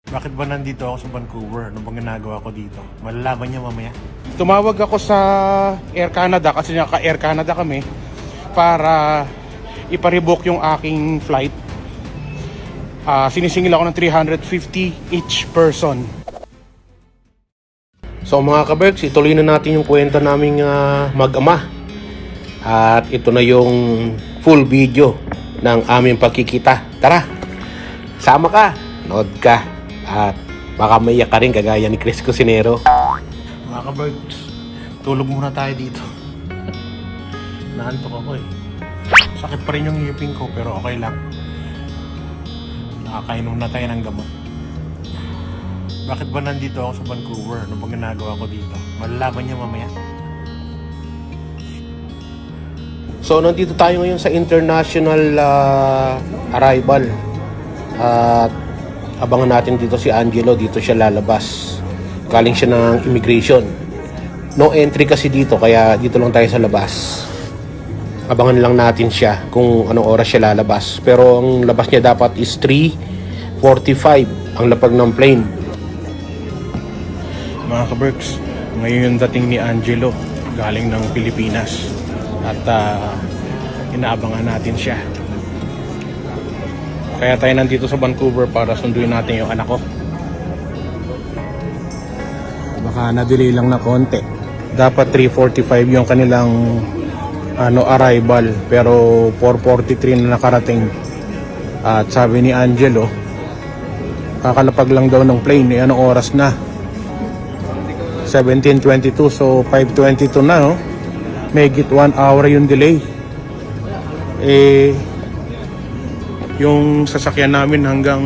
Bakit ba nandito ako sa Vancouver? Ano bang ginagawa ko dito? Malalaman niya mamaya. Tumawag ako sa Air Canada kasi naka-Air Canada kami para iparebook yung aking flight. Sinisingil ako ng 350 each person. So mga kaberks, ituloy na natin yung kwento naming mag-ama. At ito na yung full video ng aming pagkikita. Tara, sama ka, nood ka, at baka maiyak ka rin kagaya ni Chris Cusinero. Mga ka-birds, tulog muna tayo dito. Naantok ako eh. Sakit pa rin yung ngipin ko pero okay lang. Nakakainom na tayo ng gamot. Bakit ba nandito ako sa Vancouver? Ano bang ginagawa ko dito? Malalaman niya mamaya. So nandito tayo ngayon sa international arrival. At abangan natin dito si Angelo. Dito siya lalabas. Galing siya ng immigration. No entry kasi dito, kaya dito lang tayo sa labas. Abangan lang natin siya kung anong oras siya lalabas. Pero ang labas niya dapat is 3:45 ang lapag ng plane. Mga ka-Berks, ngayon yung dating ni Angelo galing ng Pilipinas at inaabangan natin siya. Kaya tayo nandito sa Vancouver para sunduin natin yung anak ko. Baka na-delay lang na konti. Dapat 3:45 yung kanilang arrival, pero 4:43 na nakarating. At sabi ni Angelo, kakalapag lang daw ng plane. Anong oras na? 17:22, so 5:22 na, no? May git 1 hour yung delay. Yung sasakyan namin hanggang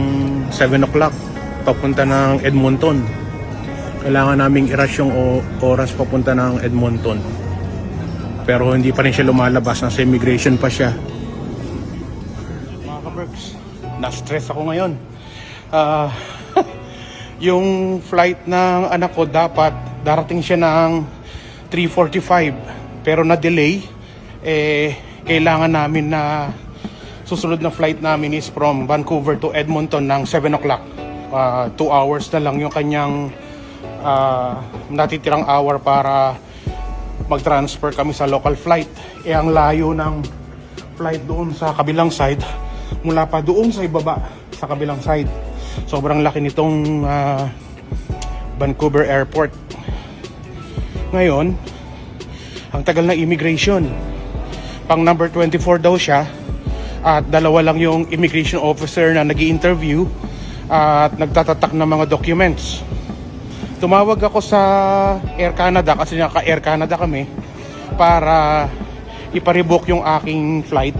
7 o'clock papunta ng Edmonton. Kailangan naming i-rush yung oras papunta ng Edmonton. Pero hindi pa rin siya lumalabas, nasa immigration pa siya. Mga ka-Berks, na-stress ako ngayon. Yung flight ng anak ko dapat darating siya ng 3:45 pero na-delay. Kailangan namin na susunod na flight namin is from Vancouver to Edmonton ng 7 o'clock. 2 hours na lang yung kanyang natitirang hour para mag-transfer kami sa local flight. Ang layo ng flight doon sa kabilang side, mula pa doon sa ibaba sa kabilang side. Sobrang laki nitong Vancouver Airport. Ngayon, ang tagal ng immigration. Pang number 24 daw siya at dalawa lang yung immigration officer na nag-i-interview at nagtatatak ng mga documents. Tumawag ako sa Air Canada kasi naka-Air Canada kami para iparebook yung aking flight.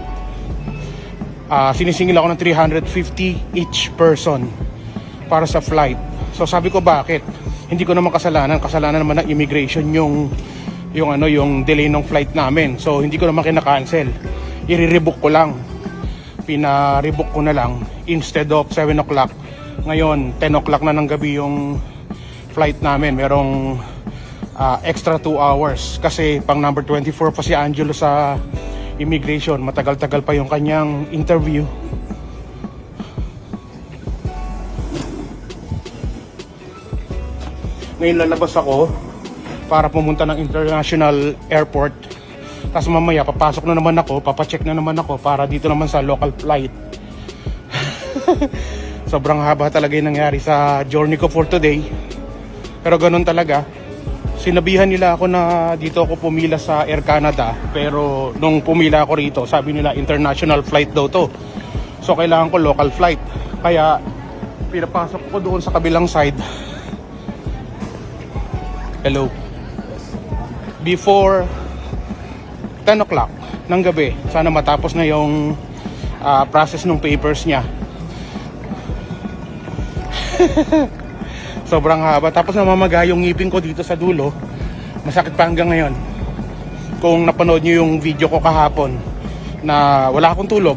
Sinisingil ako ng 350 each person para sa flight. So sabi ko, bakit? Hindi ko naman kasalanan naman ng immigration yung delay ng flight namin. So hindi ko naman kina-cancel. I-rebook ko lang. Pina-rebook ko na lang instead of 7 o'clock. Ngayon 10 o'clock na ng gabi yung flight namin. Merong extra 2 hours kasi pang number 24 pa si Angelo sa immigration. Matagal-tagal pa yung kanyang interview. Ngayon lalabas ako para pumunta ng international airport. Tapos mamaya papasok na naman ako, papacheck na naman ako para dito naman sa local flight. Sobrang haba talaga yung nangyari sa journey ko for today. Pero ganun talaga. Sinabihan nila ako na dito ako pumila sa Air Canada. Pero nung pumila ako rito, sabi nila international flight daw to. So kailangan ko local flight. Kaya pinapasok ko doon sa kabilang side. Hello. Before 10 o'clock ng gabi. Sana matapos na yung process ng papers niya. Sobrang haba. Tapos namamaga yung ngipin ko dito sa dulo. Masakit pa hanggang ngayon. Kung napanood nyo yung video ko kahapon na wala akong tulog.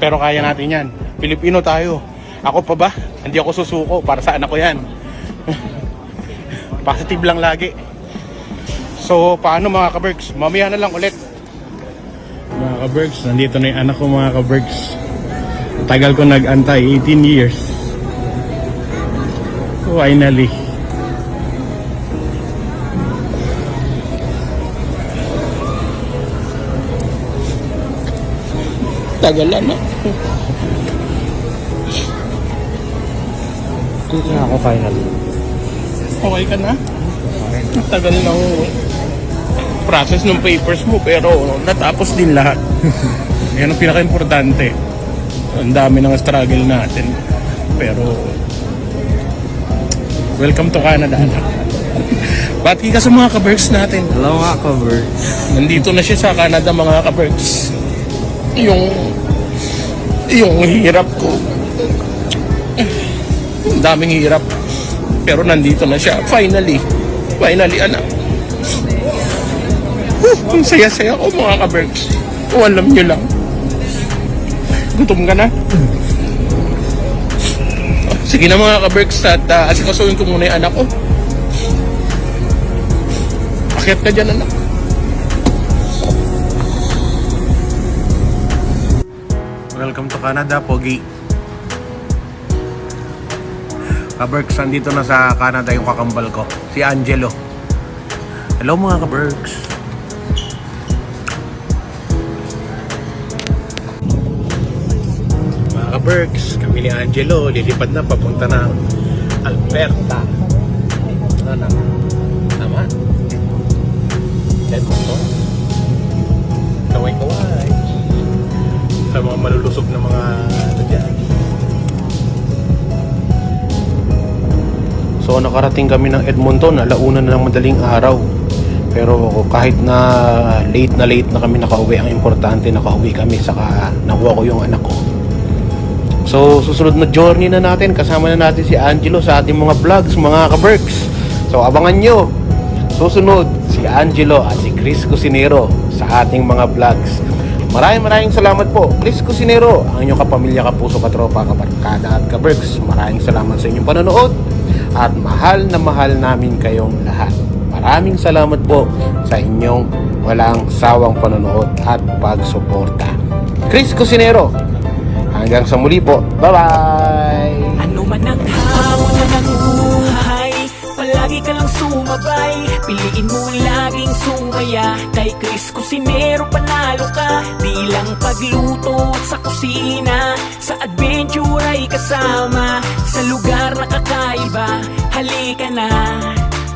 Pero kaya natin yan. Pilipino tayo. Ako pa ba? Hindi ako susuko. Para sa anak ko yan. Positive lang lagi. So paano mga ka-Berks? Mamaya na lang ulit. Mga ka-Berks, nandito na yung anak ko mga ka-Berks. Tagal ko nag-antay, 18 years. Finally. Tagalan na. Dito na ako finally. Okay ka na? Tagal ng process ng papers mo pero natapos din lahat. Yan ang pinaka-importante. Ang dami ng struggle natin. Pero welcome to Canada. Bati ka sa mga ka-Berks natin. Hello nga, cover. Nandito na siya sa Canada mga ka-Berks. Yung hirap ko. Ang daming hirap. Pero nandito na siya. Finally, anak. Ang saya-saya ko mga ka-Berks. Alam nyo lang. Gutom ka na? Sige na mga ka-Berks at asikasuhin ko muna yung anak ko. Akyat ka dyan, anak. Welcome to Canada, Pogi. Ka-Berks, nandito na sa Canada yung kakambal ko, si Angelo. Hello mga ka-Berks. Mga ka-Berks, kami ni Angelo, lilipad na papunta ng Alberta. Ano? Tama? Edmonton. Kaway-kaway. Sa mga malulusog na mga ano dyan. So nakarating kami ng Edmonton, alauna na ng madaling araw. Pero kahit na late na kami nakauwi, ang importante nakauwi kami, saka nakuha ko yung anak ko. So susunod na journey na natin, kasama na natin si Angelo sa ating mga vlogs, mga ka-Berks. So abangan nyo, susunod si Angelo at si Chris Cusinero sa ating mga vlogs. Maraming salamat po, Chris Cusinero, ang inyong kapamilya, kapuso, katropa, kabarkada at ka-Berks. Maraming salamat sa inyong panonood at mahal na mahal namin kayong lahat. Maraming salamat po sa inyong walang sawang panonood at pagsuporta. Chris Cusinero, hanggang sa muli po. Bye-bye! Ano man ang hamon na ng buhay, palagi ka lang sumabay. Piliin mo laging sumaya. Kay Chris Cusinero panalo ka. Di lang pagluto at sa kusina, sa adventure ay kasama. Sa lugar na kakaiba, halika na.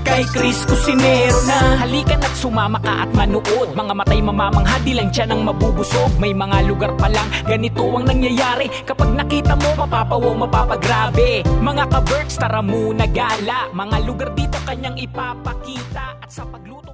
Kay Chris Cusinero na. Halika na't sumama ka at manood. Mga matay mamamangha, di lang dyan ang mabubusog. May mga lugar pa lang ganito ang nangyayari. Kapag nakita mo, mapapawaw, mapapagrabe. Mga ka-Berks, tara muna gala. Mga lugar dito kanyang ipapakita. At sa pagluto